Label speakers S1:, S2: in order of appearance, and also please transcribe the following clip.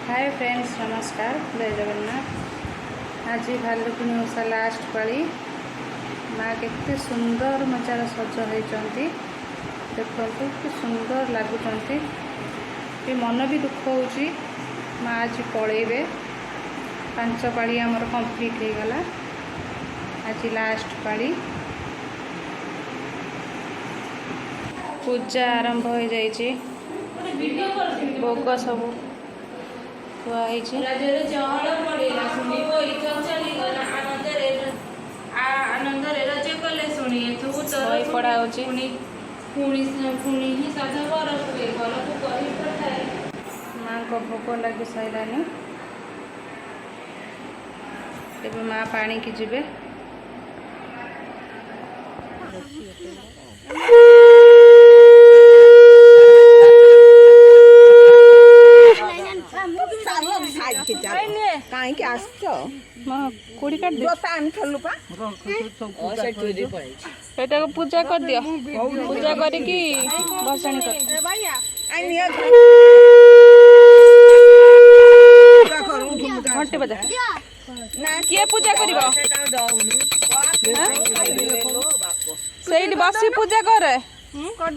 S1: Hi friends नमस्कार जय जगन्नाथ। आज भालुकुणी ओषा लास्ट पाली माँ के सुंदर मजार सज होती देखो कि सुंदर लगुंट मन भी दुख हो माँ आज पलैबे 5 पाली आमर कंप्लीट हो गला। आज लास्ट पाली पूजा आरंभ हो जाइए भोग सब खुआई पड़ा माँ को भोग लगी सारानी तेज माँ पानी की जीवे पूजा कर दियो पूजा करके भसाणी कर घंटे बजा किए पूजा करिवो सेठी बसी पूजा करे कर